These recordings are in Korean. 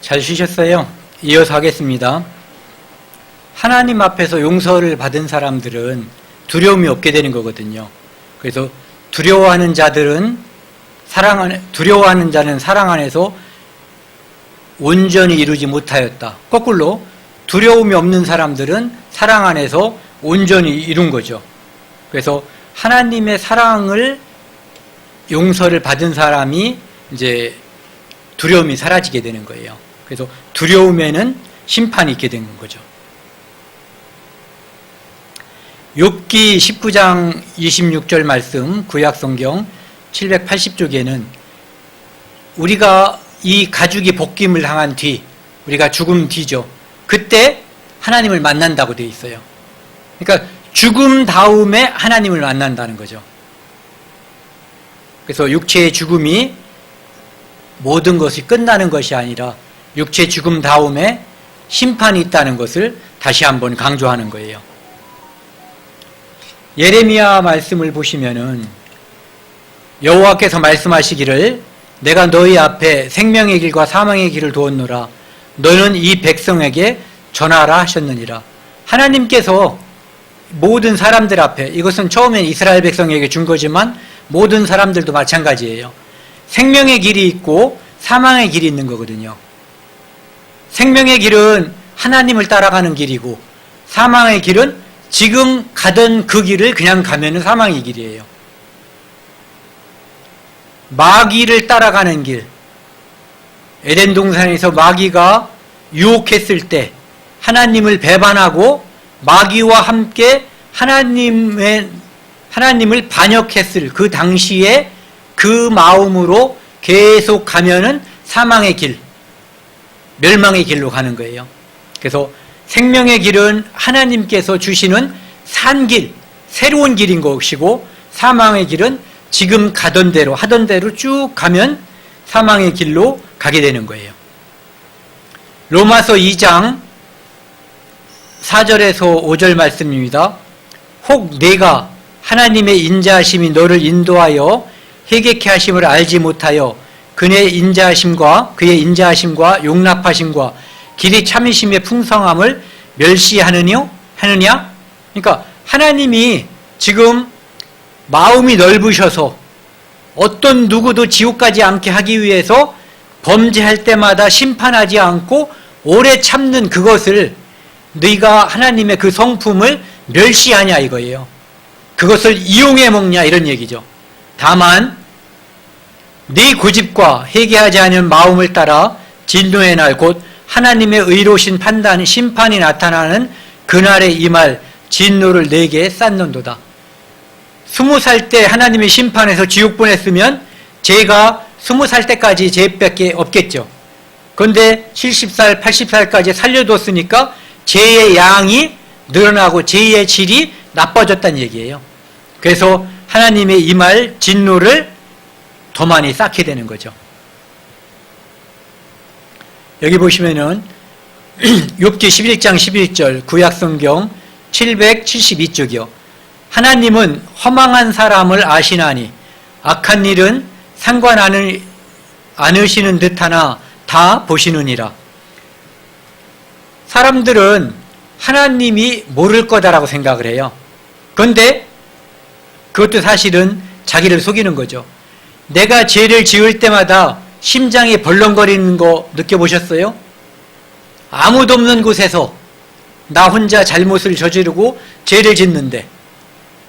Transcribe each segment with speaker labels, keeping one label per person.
Speaker 1: 잘 쉬셨어요? 이어서 하겠습니다. 하나님 앞에서 용서를 받은 사람들은 두려움이 없게 되는 거거든요. 그래서 두려워하는 자는 사랑 안에서 온전히 이루지 못하였다. 거꾸로 두려움이 없는 사람들은 사랑 안에서 온전히 이룬 거죠. 그래서 하나님의 사랑을 용서를 받은 사람이 이제 두려움이 사라지게 되는 거예요. 그래서 두려움에는 심판이 있게 되는 거죠. 욥기 19장 26절 말씀 구약성경 780쪽에는 우리가 이 가죽이 벗김을 당한 뒤, 우리가 죽음 뒤죠. 그때 하나님을 만난다고 되어 있어요. 그러니까 죽음 다음에 하나님을 만난다는 거죠. 그래서 육체의 죽음이 모든 것이 끝나는 것이 아니라 육체 죽음 다음에 심판이 있다는 것을 다시 한번 강조하는 거예요. 예레미야 말씀을 보시면은 여호와께서 말씀하시기를 내가 너희 앞에 생명의 길과 사망의 길을 두었노라. 너는 이 백성에게 전하라 하셨느니라. 하나님께서 모든 사람들 앞에, 이것은 처음엔 이스라엘 백성에게 준 거지만 모든 사람들도 마찬가지예요. 생명의 길이 있고 사망의 길이 있는 거거든요. 생명의 길은 하나님을 따라가는 길이고 사망의 길은 지금 가던 그 길을 그냥 가면은 사망의 길이에요. 마귀를 따라가는 길, 에덴 동산에서 마귀가 유혹했을 때 하나님을 배반하고 마귀와 함께 하나님을 반역했을 그 당시에 그 마음으로 계속 가면은 사망의 길, 멸망의 길로 가는 거예요. 그래서 생명의 길은 하나님께서 주시는 산 길, 새로운 길인 것이고 사망의 길은 지금 가던 대로 하던 대로 쭉 가면 사망의 길로 가게 되는 거예요. 로마서 2장 4절에서 5절 말씀입니다. 혹 내가 하나님의 인자하심이 너를 인도하여 회개케 하심을 알지 못하여 그의 인자하심과 용납하심과 길이 참으심의 풍성함을 멸시하느냐? 그러니까 하나님이 지금 마음이 넓으셔서 어떤 누구도 지옥 가지 않게 하기 위해서 범죄할 때마다 심판하지 않고 오래 참는 그것을 네가 하나님의 그 성품을 멸시하냐 이거예요. 그것을 이용해 먹냐 이런 얘기죠. 다만 네 고집과 회개하지 않은 마음을 따라 진노의 날 곧 하나님의 의로우신 판단, 심판이 나타나는 그날에 임할 진노를 내게 쌓는도다. 20살 때 하나님의 심판에서 지옥 보냈으면 죄가 20살 때까지 죄밖에 없겠죠. 그런데 70살, 80살까지 살려뒀으니까 죄의 양이 늘어나고 죄의 질이 나빠졌다는 얘기예요. 그래서 하나님의 임할 진노를 더 많이 쌓게 되는 거죠. 여기 보시면은 욥기 11장 11절 구약성경 772쪽이요. 하나님은 허망한 사람을 아시나니 악한 일은 상관 않으시는 듯하나 다 보시느니라. 사람들은 하나님이 모를 거다라고 생각을 해요. 그런데 그것도 사실은 자기를 속이는 거죠. 내가 죄를 지을 때마다 심장이 벌렁거리는 거 느껴보셨어요? 아무도 없는 곳에서 나 혼자 잘못을 저지르고 죄를 짓는데,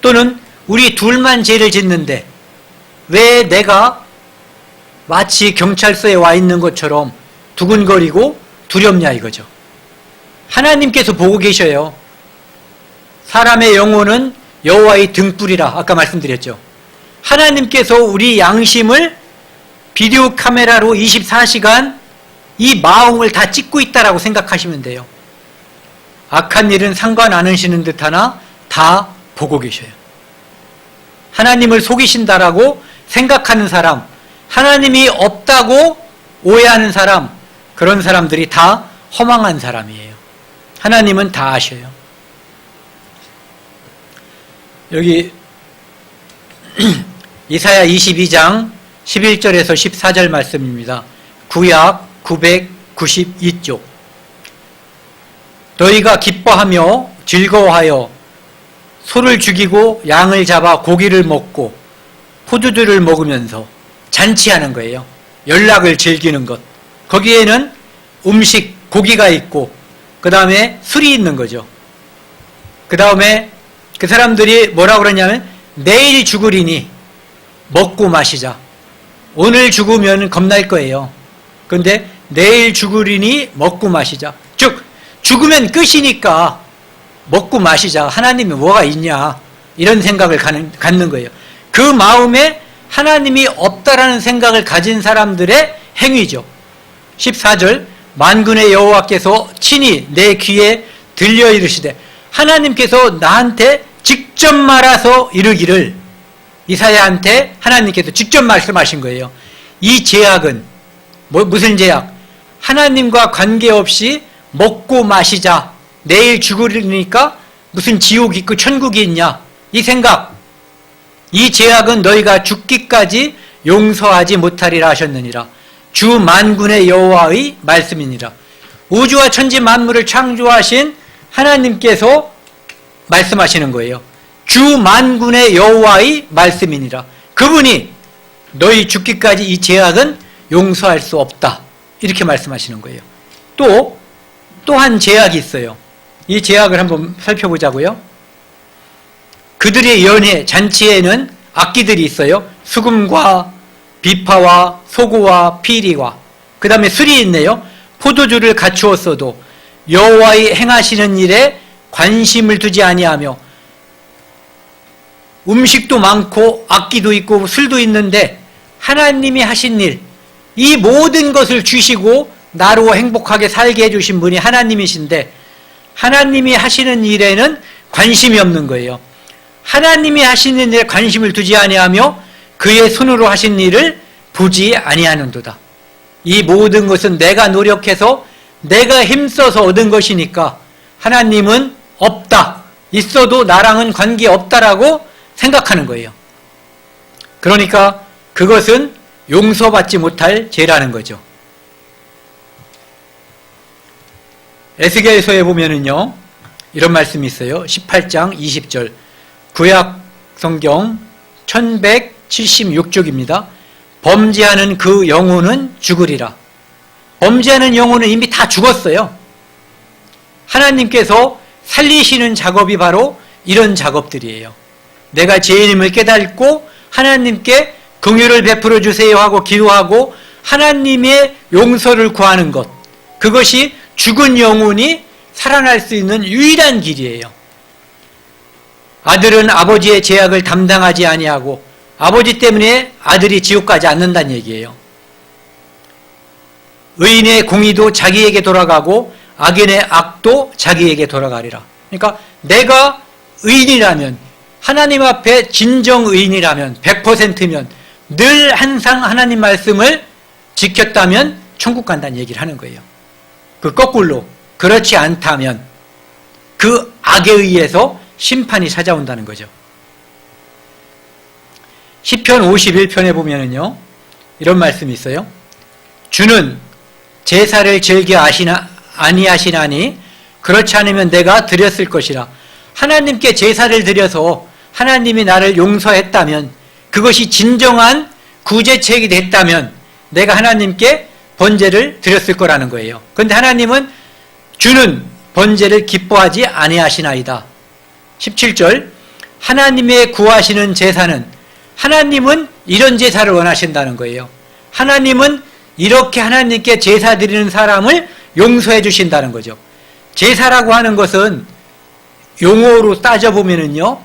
Speaker 1: 또는 우리 둘만 죄를 짓는데 왜 내가 마치 경찰서에 와 있는 것처럼 두근거리고 두렵냐 이거죠. 하나님께서 보고 계셔요. 사람의 영혼은 여호와의 등불이라 아까 말씀드렸죠. 하나님께서 우리 양심을 비디오 카메라로 24시간 이 마음을 다 찍고 있다라고 생각하시면 돼요. 악한 일은 상관 않으시는 듯하나 다 보고 계셔요. 하나님을 속이신다라고 생각하는 사람, 하나님이 없다고 오해하는 사람, 그런 사람들이 다 허망한 사람이에요. 하나님은 다 아셔요. 여기 이사야 22장 11절에서 14절 말씀입니다. 구약 92쪽. 너희가 기뻐하며 즐거워하여 소를 죽이고 양을 잡아 고기를 먹고 포도주를 먹으면서 잔치하는 거예요. 연락을 즐기는 것. 거기에는 음식, 고기가 있고 그 다음에 술이 있는 거죠. 그 다음에 그 사람들이 뭐라고 그러냐면 내일 죽으리니 먹고 마시자. 오늘 죽으면 겁날 거예요. 그런데 내일 죽으리니 먹고 마시자. 즉 죽으면 끝이니까 먹고 마시자. 하나님이 뭐가 있냐 이런 생각을 갖는 거예요. 그 마음에 하나님이 없다라는 생각을 가진 사람들의 행위죠. 14절 만군의 여호와께서 친히 내 귀에 들려 이르시되 하나님께서 나한테 직접 말아서 이르기를 이사야한테 하나님께서 직접 말씀하신 거예요. 이 제약은 무슨 제약? 하나님과 관계없이 먹고 마시자. 내일 죽으리니까 무슨 지옥이 있고 천국이 있냐 이 생각. 이 제약은 너희가 죽기까지 용서하지 못하리라 하셨느니라. 주 만군의 여호와의 말씀이니라. 우주와 천지 만물을 창조하신 하나님께서 말씀하시는 거예요. 주 만군의 여호와의 말씀이니라. 그분이 너희 죽기까지 이 제약은 용서할 수 없다 이렇게 말씀하시는 거예요. 또 한 제약이 있어요. 이 제약을 한번 살펴보자고요. 그들의 연회 잔치에는 악기들이 있어요. 수금과 비파와 소고와 피리와 그 다음에 술이 있네요. 포도주를 갖추었어도 여호와의 행하시는 일에 관심을 두지 아니하며 음식도 많고 악기도 있고 술도 있는데 하나님이 하신 일, 이 모든 것을 주시고 나로 행복하게 살게 해주신 분이 하나님이신데 하나님이 하시는 일에는 관심이 없는 거예요. 하나님이 하시는 일에 관심을 두지 아니하며 그의 손으로 하신 일을 보지 아니하는도다. 이 모든 것은 내가 노력해서 내가 힘써서 얻은 것이니까 하나님은 없다. 있어도 나랑은 관계없다라고 생각하는 거예요. 그러니까 그것은 용서받지 못할 죄라는 거죠. 에스겔서에 보면은요, 이런 말씀이 있어요. 18장 20절. 구약 성경 1176쪽입니다. 범죄하는 그 영혼은 죽으리라. 범죄하는 영혼은 이미 다 죽었어요. 하나님께서 살리시는 작업이 바로 이런 작업들이에요. 내가 죄인임을 깨닫고 하나님께 긍휼을 베풀어 주세요 하고 기도하고 하나님의 용서를 구하는 것. 그것이 죽은 영혼이 살아날 수 있는 유일한 길이에요. 아들은 아버지의 죄악을 담당하지 아니하고 아버지 때문에 아들이 지옥 가지 않는다는 얘기예요. 의인의 공의도 자기에게 돌아가고 악인의 악도 자기에게 돌아가리라. 그러니까 내가 의인이라면, 하나님 앞에 진정 의인이라면, 100%면 늘 항상 하나님 말씀을 지켰다면 천국 간다는 얘기를 하는 거예요. 그 거꾸로 그렇지 않다면 그 악에 의해서 심판이 찾아온다는 거죠. 시편 51편에 보면은요, 이런 말씀이 있어요. 주는 제사를 즐겨 아니하시나니 그렇지 않으면 내가 드렸을 것이라. 하나님께 제사를 드려서 하나님이 나를 용서했다면, 그것이 진정한 구제책이 됐다면 내가 하나님께 번제를 드렸을 거라는 거예요. 그런데 하나님은 주는 번제를 기뻐하지 아니하시나이다. 17절, 하나님의 구하시는 제사는, 하나님은 이런 제사를 원하신다는 거예요. 하나님은 이렇게 하나님께 제사 드리는 사람을 용서해 주신다는 거죠. 제사라고 하는 것은 용어로 따져보면은요,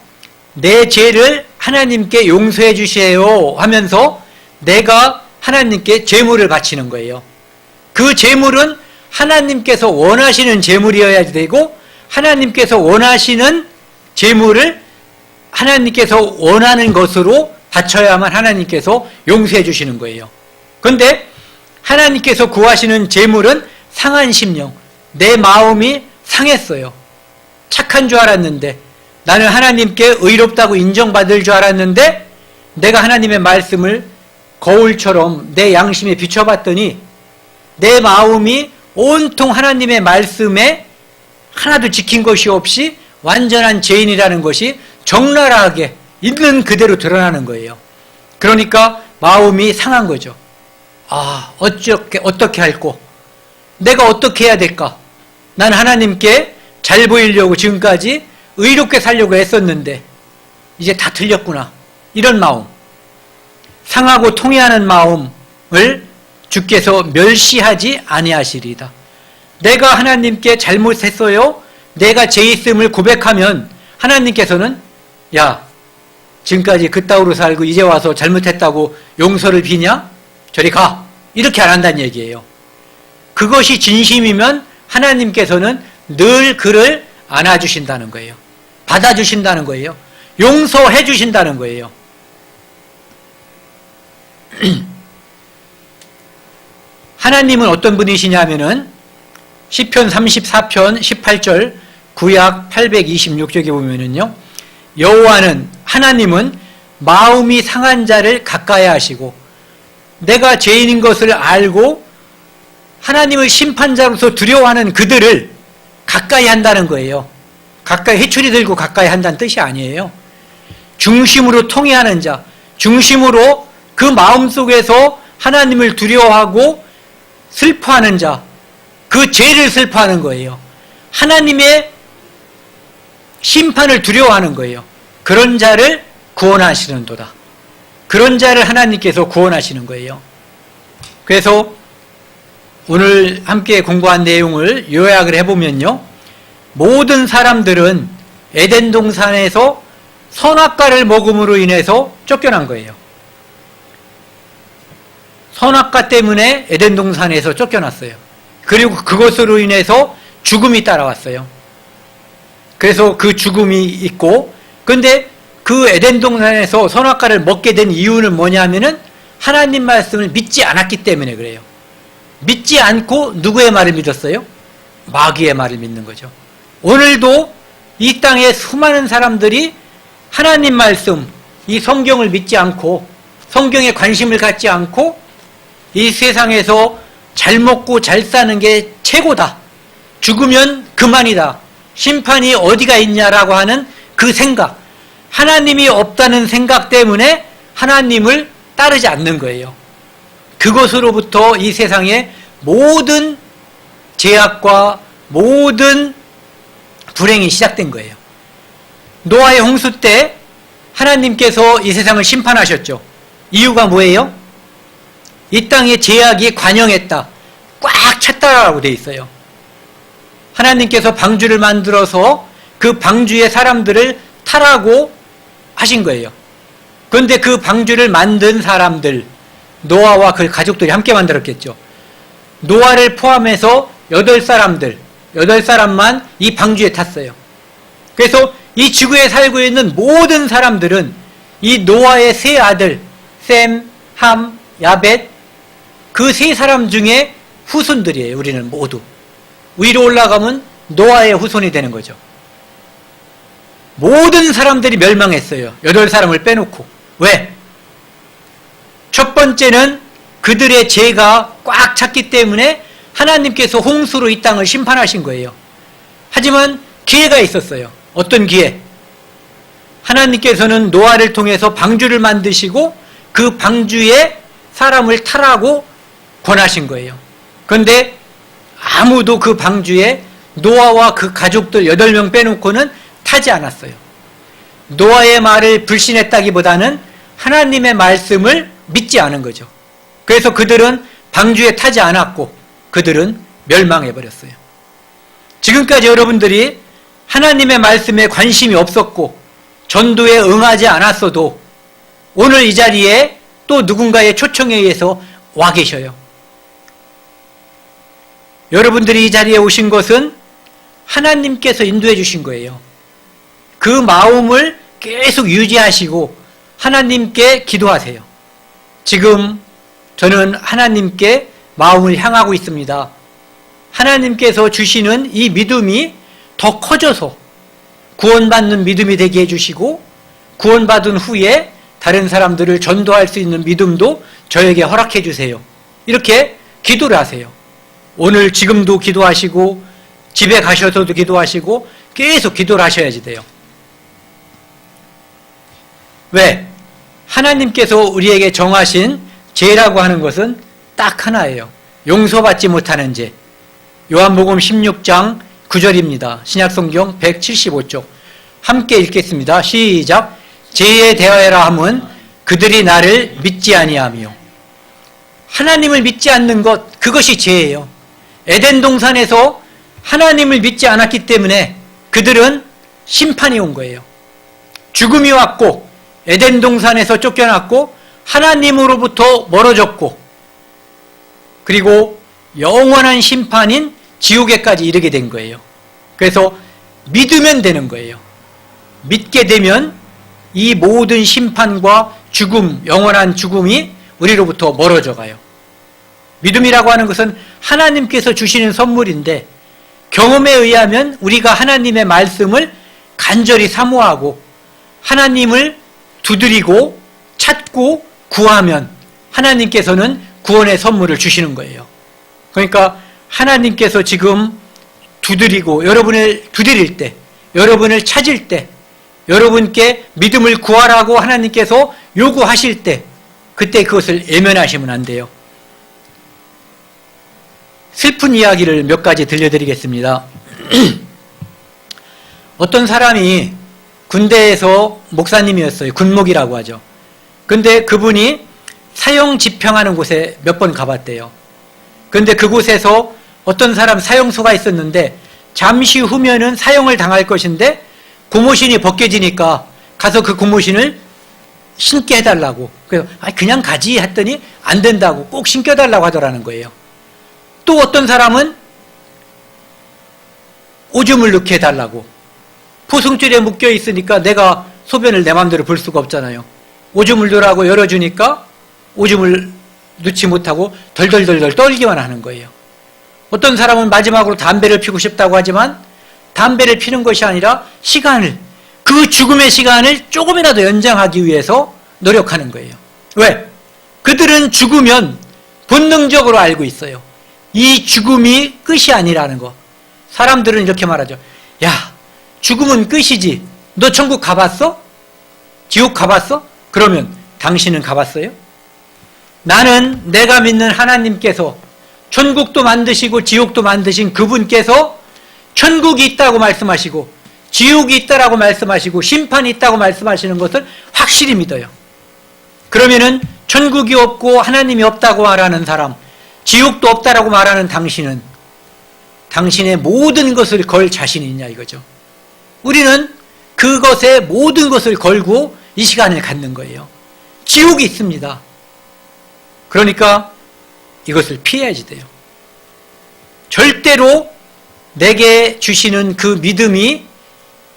Speaker 1: 내 죄를 하나님께 용서해 주세요 하면서 내가 하나님께 제물을 바치는 거예요. 그 제물은 하나님께서 원하시는 제물이어야 되고, 하나님께서 원하시는 제물을 하나님께서 원하는 것으로 바쳐야만 하나님께서 용서해 주시는 거예요. 그런데 하나님께서 구하시는 제물은 상한 심령, 내 마음이 상했어요. 착한 줄 알았는데, 나는 하나님께 의롭다고 인정받을 줄 알았는데, 내가 하나님의 말씀을 거울처럼 내 양심에 비춰봤더니 내 마음이 온통 하나님의 말씀에 하나도 지킨 것이 없이 완전한 죄인이라는 것이 적나라하게 있는 그대로 드러나는 거예요. 그러니까 마음이 상한 거죠. 아, 어떻게 할꼬? 내가 어떻게 해야 될까? 난 하나님께 잘 보이려고 지금까지 의롭게 살려고 애썼는데 이제 다 틀렸구나. 이런 마음, 상하고 통해하는 마음을 주께서 멸시하지 아니하시리다. 내가 하나님께 잘못했어요, 내가 죄 있음을 고백하면 하나님께서는 야, 지금까지 그따위로 살고 이제 와서 잘못했다고 용서를 비냐? 저리 가. 이렇게 안 한다는 얘기예요. 그것이 진심이면 하나님께서는 늘 그를 안아주신다는 거예요. 받아주신다는 거예요. 용서해 주신다는 거예요. 하나님은 어떤 분이시냐면은 시편 34편 18절 구약 826쪽에 보면은요, 여호와는 하나님은 마음이 상한 자를 가까이 하시고 내가 죄인인 것을 알고 하나님을 심판자로서 두려워하는 그들을 가까이 한다는 거예요. 가까이 회초리 들고 가까이 한다는 뜻이 아니에요. 중심으로 통해하는 자, 중심으로 그 마음속에서 하나님을 두려워하고 슬퍼하는 자, 그 죄를 슬퍼하는 거예요. 하나님의 심판을 두려워하는 거예요. 그런 자를 구원하시는도다. 그런 자를 하나님께서 구원하시는 거예요. 그래서 오늘 함께 공부한 내용을 요약을 해보면요, 모든 사람들은 에덴 동산에서 선악과를 먹음으로 인해서 쫓겨난 거예요. 선악과 때문에 에덴 동산에서 쫓겨났어요. 그리고 그것으로 인해서 죽음이 따라왔어요. 그래서 그 죽음이 있고, 근데 그 에덴 동산에서 선악과를 먹게 된 이유는 뭐냐면은 하나님 말씀을 믿지 않았기 때문에 그래요. 믿지 않고 누구의 말을 믿었어요? 마귀의 말을 믿는 거죠. 오늘도 이 땅에 수많은 사람들이 하나님 말씀, 이 성경을 믿지 않고 성경에 관심을 갖지 않고 이 세상에서 잘 먹고 잘 사는 게 최고다, 죽으면 그만이다, 심판이 어디가 있냐라고 하는 그 생각, 하나님이 없다는 생각 때문에 하나님을 따르지 않는 거예요. 그것으로부터 이 세상의 모든 죄악과 모든 불행이 시작된 거예요. 노아의 홍수 때 하나님께서 이 세상을 심판하셨죠. 이유가 뭐예요? 이 땅에 죄악이 관영했다, 꽉 찼다라고 돼 있어요. 하나님께서 방주를 만들어서 그 방주의 사람들을 타라고 하신 거예요. 그런데 그 방주를 만든 사람들, 노아와 그 가족들이 함께 만들었겠죠. 노아를 포함해서 8사람만 이 방주에 탔어요. 그래서 이 지구에 살고 있는 모든 사람들은 이 노아의 세 아들 셈, 함, 야벳, 그 세 사람 중에 후손들이에요. 우리는 모두 위로 올라가면 노아의 후손이 되는 거죠. 모든 사람들이 멸망했어요. 8사람을 빼놓고. 왜? 첫 번째는 그들의 죄가 꽉 찼기 때문에 하나님께서 홍수로 이 땅을 심판하신 거예요. 하지만 기회가 있었어요. 어떤 기회? 하나님께서는 노아를 통해서 방주를 만드시고 그 방주에 사람을 타라고 권하신 거예요. 그런데 아무도 그 방주에 노아와 그 가족들 8명 빼놓고는 타지 않았어요. 노아의 말을 불신했다기보다는 하나님의 말씀을 믿지 않은 거죠. 그래서 그들은 방주에 타지 않았고 그들은 멸망해버렸어요. 지금까지 여러분들이 하나님의 말씀에 관심이 없었고 전도에 응하지 않았어도 오늘 이 자리에 또 누군가의 초청에 의해서 와 계셔요. 여러분들이 이 자리에 오신 것은 하나님께서 인도해 주신 거예요. 그 마음을 계속 유지하시고 하나님께 기도하세요. 지금 저는 하나님께 마음을 향하고 있습니다. 하나님께서 주시는 이 믿음이 더 커져서 구원받는 믿음이 되게 해주시고 구원받은 후에 다른 사람들을 전도할 수 있는 믿음도 저에게 허락해 주세요. 이렇게 기도를 하세요. 오늘 지금도 기도하시고 집에 가셔서도 기도하시고 계속 기도를 하셔야지 돼요. 왜? 하나님께서 우리에게 정하신 죄라고 하는 것은 딱 하나예요. 용서받지 못하는 죄. 요한복음 16장 9절입니다. 신약성경 175쪽. 함께 읽겠습니다. 시작. 죄에 대하여라 함은 그들이 나를 믿지 아니하며. 하나님을 믿지 않는 것, 그것이 죄예요. 에덴 동산에서 하나님을 믿지 않았기 때문에 그들은 심판이 온 거예요. 죽음이 왔고 에덴 동산에서 쫓겨났고 하나님으로부터 멀어졌고 그리고 영원한 심판인 지옥에까지 이르게 된 거예요. 그래서 믿으면 되는 거예요. 믿게 되면 이 모든 심판과 죽음, 영원한 죽음이 우리로부터 멀어져 가요. 믿음이라고 하는 것은 하나님께서 주시는 선물인데 경험에 의하면 우리가 하나님의 말씀을 간절히 사모하고 하나님을 두드리고 찾고 구하면 하나님께서는 구원의 선물을 주시는 거예요. 그러니까 하나님께서 지금 두드리고 여러분을 두드릴 때, 여러분을 찾을 때, 여러분께 믿음을 구하라고 하나님께서 요구하실 때 그때 그것을 외면하시면 안 돼요. 슬픈 이야기를 몇 가지 들려드리겠습니다. 어떤 사람이 군대에서 목사님이었어요. 군목이라고 하죠. 근데 그분이 사형 집행하는 곳에 몇 번 가봤대요. 근데 그곳에서 어떤 사람 사형소가 있었는데 잠시 후면은 사형을 당할 것인데 고무신이 벗겨지니까 가서 그 고무신을 신게 해달라고. 그래서 그냥 가지 했더니 안 된다고 꼭 신겨달라고 하더라는 거예요. 또 어떤 사람은 오줌을 넣게 해달라고. 포승줄에 묶여 있으니까 내가 소변을 내 마음대로 볼 수가 없잖아요. 오줌을 넣으라고 열어주니까 오줌을 넣지 못하고 덜덜덜덜 떨기만 하는 거예요. 어떤 사람은 마지막으로 담배를 피우고 싶다고 하지만 담배를 피는 것이 아니라 시간을, 그 죽음의 시간을 조금이라도 연장하기 위해서 노력하는 거예요. 왜? 그들은 죽으면 본능적으로 알고 있어요. 이 죽음이 끝이 아니라는 거. 사람들은 이렇게 말하죠. 야, 죽음은 끝이지. 너 천국 가봤어? 지옥 가봤어? 그러면 당신은 가봤어요? 나는 내가 믿는 하나님께서 천국도 만드시고 지옥도 만드신 그분께서 천국이 있다고 말씀하시고 지옥이 있다라고 말씀하시고 심판이 있다고 말씀하시는 것을 확실히 믿어요. 그러면은 천국이 없고 하나님이 없다고 말하는 사람, 지옥도 없다라고 말하는 당신은 당신의 모든 것을 걸 자신이 있냐 이거죠. 우리는 그것에 모든 것을 걸고 이 시간을 갖는 거예요. 지옥이 있습니다. 그러니까 이것을 피해야지 돼요. 절대로 내게 주시는 그 믿음이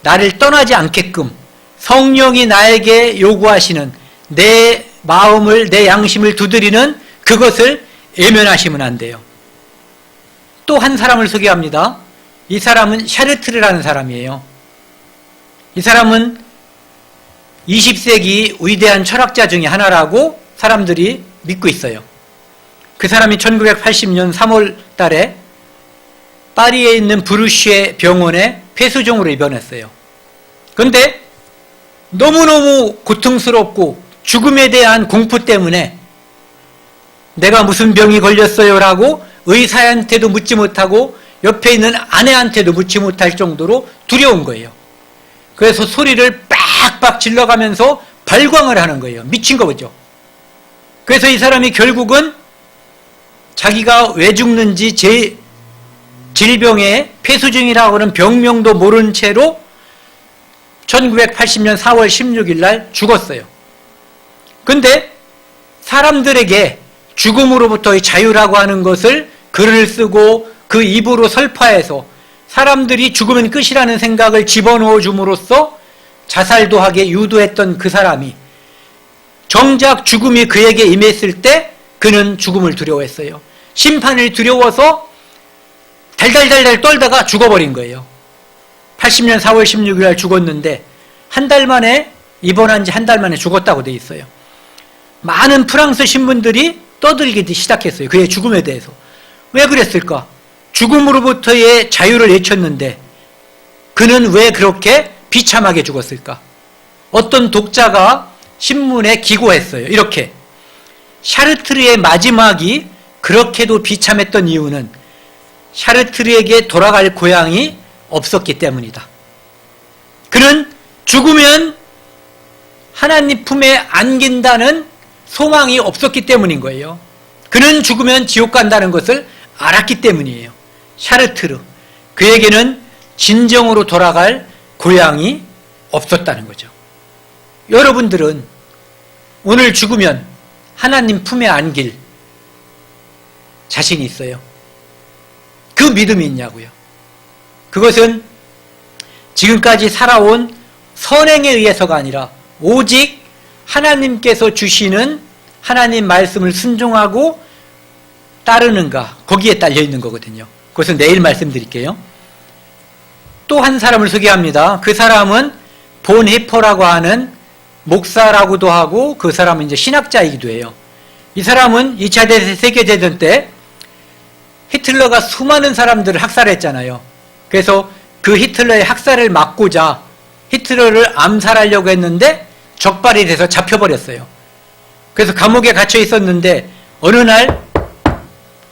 Speaker 1: 나를 떠나지 않게끔 성령이 나에게 요구하시는 내 마음을, 내 양심을 두드리는 그것을 외면하시면 안 돼요. 또 한 사람을 소개합니다. 이 사람은 샤르트르라는 사람이에요. 이 사람은 20세기 위대한 철학자 중에 하나라고 사람들이 믿고 있어요. 그 사람이 1980년 3월 달에 파리에 있는 브루시에 병원에 폐수종으로 입원했어요. 그런데 너무너무 고통스럽고 죽음에 대한 공포 때문에 내가 무슨 병이 걸렸어요? 라고 의사한테도 묻지 못하고 옆에 있는 아내한테도 묻지 못할 정도로 두려운 거예요. 그래서 소리를 빡빡 질러가면서 발광을 하는 거예요. 미친 거죠. 그래서 이 사람이 결국은 자기가 왜 죽는지 질병의 폐수증이라고 하는 병명도 모른 채로 1980년 4월 16일 날 죽었어요. 근데 사람들에게 죽음으로부터의 자유라고 하는 것을 글을 쓰고 그 입으로 설파해서 사람들이 죽으면 끝이라는 생각을 집어넣어 줌으로써 자살도 하게 유도했던 그 사람이 정작 죽음이 그에게 임했을 때 그는 죽음을 두려워했어요. 심판을 두려워서 달달달달 떨다가 죽어버린 거예요. 80년 4월 16일 날 죽었는데 한 달 만에 입원한 지 한 달 만에 죽었다고 돼 있어요. 많은 프랑스 신문들이 떠들기 시작했어요. 그의 죽음에 대해서. 왜 그랬을까? 죽음으로부터의 자유를 외쳤는데 그는 왜 그렇게 비참하게 죽었을까? 어떤 독자가 신문에 기고했어요. 이렇게 샤르트르의 마지막이 그렇게도 비참했던 이유는 샤르트르에게 돌아갈 고향이 없었기 때문이다. 그는 죽으면 하나님 품에 안긴다는 소망이 없었기 때문인 거예요. 그는 죽으면 지옥 간다는 것을 알았기 때문이에요. 샤르트르, 그에게는 진정으로 돌아갈 고향이 없었다는 거죠. 여러분들은 오늘 죽으면 하나님 품에 안길 자신이 있어요? 그 믿음이 있냐고요. 그것은 지금까지 살아온 선행에 의해서가 아니라 오직 하나님께서 주시는 하나님 말씀을 순종하고 따르는가, 거기에 딸려 있는 거거든요. 그것은 내일 말씀드릴게요. 또 한 사람을 소개합니다. 그 사람은 본 헤퍼라고 하는 목사라고도 하고 그 사람은 이제 신학자이기도 해요. 이 사람은 2차 세계대전 때 히틀러가 수많은 사람들을 학살했잖아요. 그래서 그 히틀러의 학살을 막고자 히틀러를 암살하려고 했는데 적발이 돼서 잡혀버렸어요. 그래서 감옥에 갇혀 있었는데 어느 날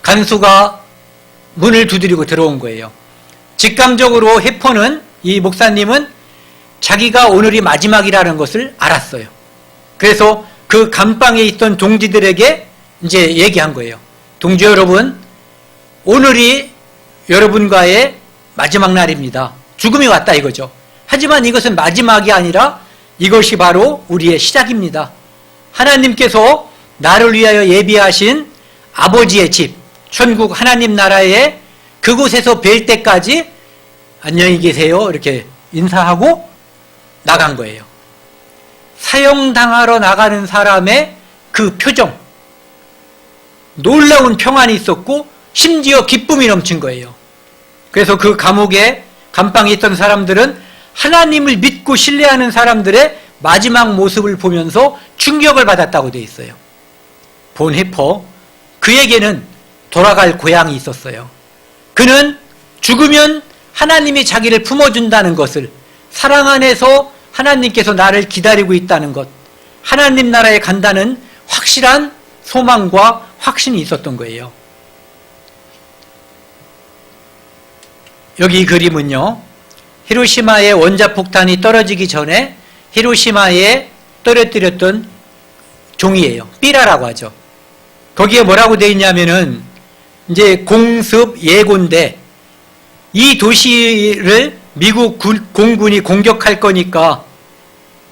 Speaker 1: 간수가 문을 두드리고 들어온 거예요. 직감적으로 헤퍼는, 이 목사님은 자기가 오늘이 마지막이라는 것을 알았어요. 그래서 그 감방에 있던 동지들에게 이제 얘기한 거예요. 동지 여러분, 오늘이 여러분과의 마지막 날입니다. 죽음이 왔다 이거죠. 하지만 이것은 마지막이 아니라 이것이 바로 우리의 시작입니다. 하나님께서 나를 위하여 예비하신 아버지의 집, 천국 하나님 나라에 그곳에서 뵐 때까지 안녕히 계세요 이렇게 인사하고 나간 거예요. 사형당하러 나가는 사람의 그 표정, 놀라운 평안이 있었고 심지어 기쁨이 넘친 거예요. 그래서 그 감옥에 감방에 있던 사람들은 하나님을 믿고 신뢰하는 사람들의 마지막 모습을 보면서 충격을 받았다고 되어 있어요. 본 헤퍼, 그에게는 돌아갈 고향이 있었어요. 그는 죽으면 하나님이 자기를 품어준다는 것을, 사랑 안에서 하나님께서 나를 기다리고 있다는 것, 하나님 나라에 간다는 확실한 소망과 확신이 있었던 거예요. 여기 이 그림은요, 히로시마의 원자폭탄이 떨어지기 전에 히로시마에 떨어뜨렸던 종이에요. 삐라라고 하죠. 거기에 뭐라고 되어 있냐면은 이제 공습 예고인데, 이 도시를 미국 공군이 공격할 거니까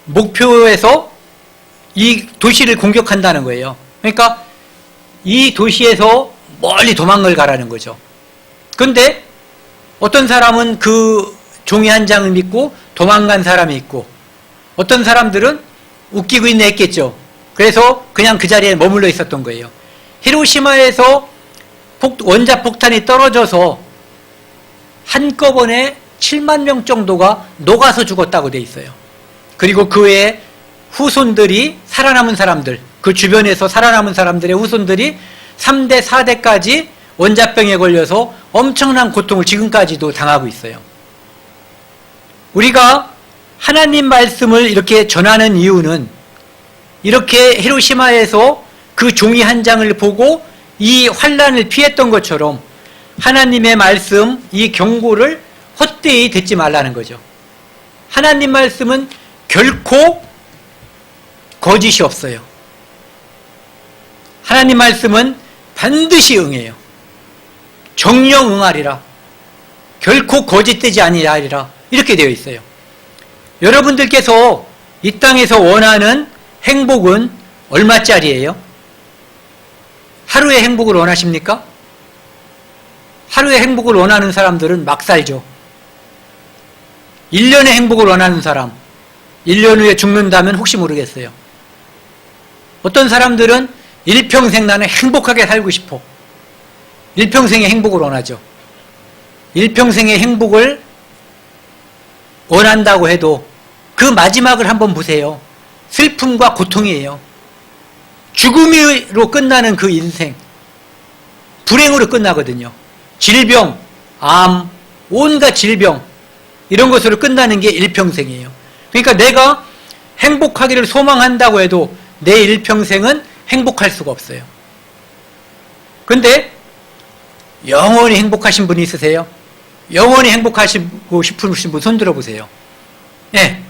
Speaker 1: 목표에서 이 도시를 공격한다는 거예요. 그러니까 이 도시에서 멀리 도망을 가라는 거죠. 그런데 어떤 사람은 그 종이 한 장을 믿고 도망간 사람이 있고, 어떤 사람들은 웃기고 있네 했겠죠. 그래서 그냥 그 자리에 머물러 있었던 거예요. 히로시마에서 원자폭탄이 떨어져서 한꺼번에 7만 명 정도가 녹아서 죽었다고 돼 있어요. 그리고 그 외에 후손들이, 살아남은 사람들, 그 주변에서 살아남은 사람들의 후손들이 3대, 4대까지 원자병에 걸려서 엄청난 고통을 지금까지도 당하고 있어요. 우리가 하나님 말씀을 이렇게 전하는 이유는 이렇게 히로시마에서 그 종이 한 장을 보고 이 환난을 피했던 것처럼 하나님의 말씀, 이 경고를 헛되이 듣지 말라는 거죠. 하나님 말씀은 결코 거짓이 없어요. 하나님 말씀은 반드시 응해요. 정령 응하리라. 결코 거짓되지 아니하리라. 이렇게 되어 있어요. 여러분들께서 이 땅에서 원하는 행복은 얼마짜리예요? 하루의 행복을 원하십니까? 하루의 행복을 원하는 사람들은 막 살죠. 1년의 행복을 원하는 사람, 1년 후에 죽는다면 혹시 모르겠어요. 어떤 사람들은 일평생 나는 행복하게 살고 싶어. 일평생의 행복을 원하죠. 일평생의 행복을 원한다고 해도 그 마지막을 한번 보세요. 슬픔과 고통이에요. 죽음으로 끝나는 그 인생, 불행으로 끝나거든요. 질병, 암, 온갖 질병 이런 것으로 끝나는 게 일평생이에요. 그러니까 내가 행복하기를 소망한다고 해도 내 일평생은 행복할 수가 없어요. 근데 영원히 행복하신 분이 있으세요? 영원히 행복하시고 싶으신 분 손 들어보세요. 예,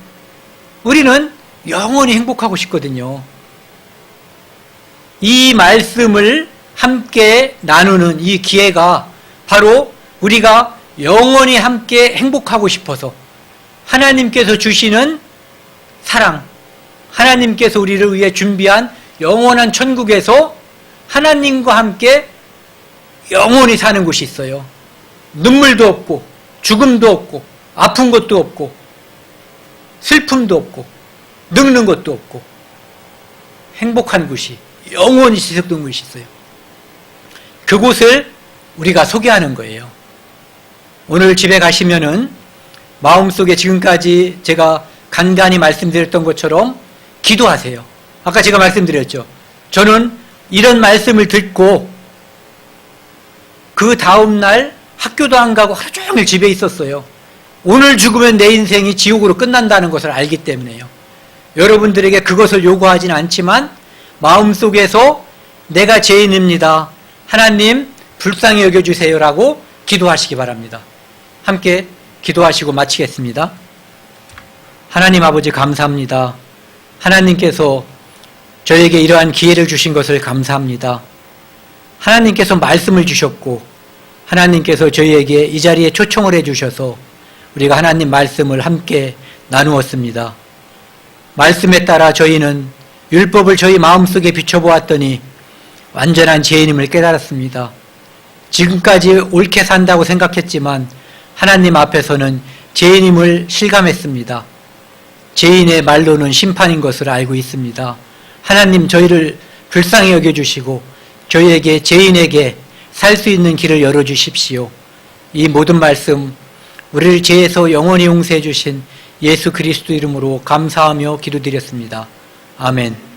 Speaker 1: 우리는 영원히 행복하고 싶거든요. 이 말씀을 함께 나누는 이 기회가 바로 우리가 영원히 함께 행복하고 싶어서 하나님께서 주시는 사랑, 하나님께서 우리를 위해 준비한 영원한 천국에서 하나님과 함께 영원히 사는 곳이 있어요. 눈물도 없고 죽음도 없고 아픈 것도 없고 슬픔도 없고 늙는 것도 없고 행복한 곳이 영원히 지속되는 곳이 있어요. 그곳을 우리가 소개하는 거예요. 오늘 집에 가시면은 마음속에 지금까지 제가 간간히 말씀드렸던 것처럼 기도하세요. 아까 제가 말씀드렸죠. 저는 이런 말씀을 듣고 그 다음날 학교도 안 가고 하루 종일 집에 있었어요. 오늘 죽으면 내 인생이 지옥으로 끝난다는 것을 알기 때문에요. 여러분들에게 그것을 요구하지는 않지만 마음속에서 내가 죄인입니다. 하나님 불쌍히 여겨주세요라고 기도하시기 바랍니다. 함께 기도하시고 마치겠습니다. 하나님 아버지 감사합니다. 하나님께서 저에게 이러한 기회를 주신 것을 감사합니다. 하나님께서 말씀을 주셨고 하나님께서 저희에게 이 자리에 초청을 해주셔서 우리가 하나님 말씀을 함께 나누었습니다. 말씀에 따라 저희는 율법을 저희 마음속에 비춰보았더니 완전한 죄인임을 깨달았습니다. 지금까지 옳게 산다고 생각했지만 하나님 앞에서는 죄인임을 실감했습니다. 죄인의 말로는 심판인 것을 알고 있습니다. 하나님 저희를 불쌍히 여겨주시고 저희에게 죄인에게 살 수 있는 길을 열어주십시오. 이 모든 말씀 우리를 죄에서 영원히 용서해 주신 예수 그리스도 이름으로 감사하며 기도드렸습니다. 아멘.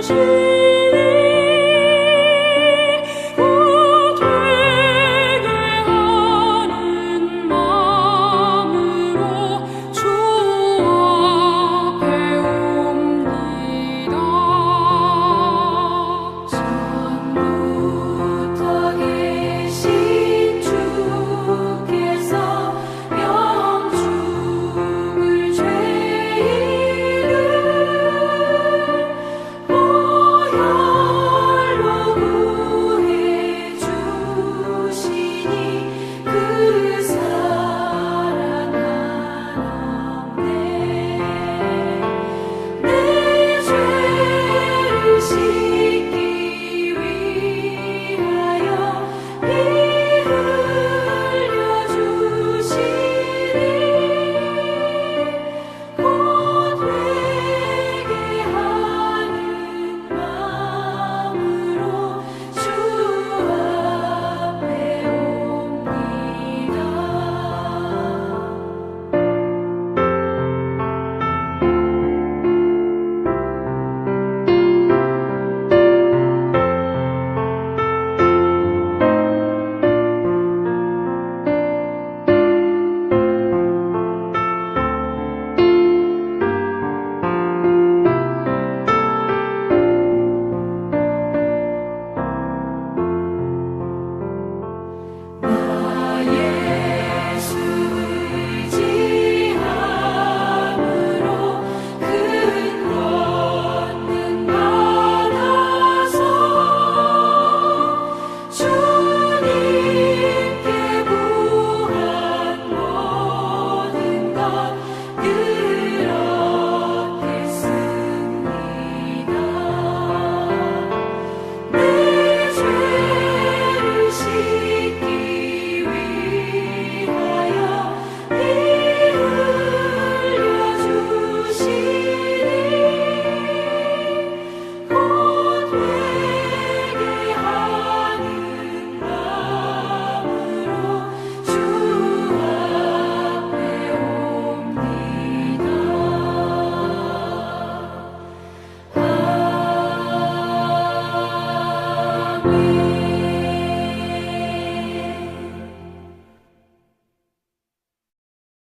Speaker 2: 주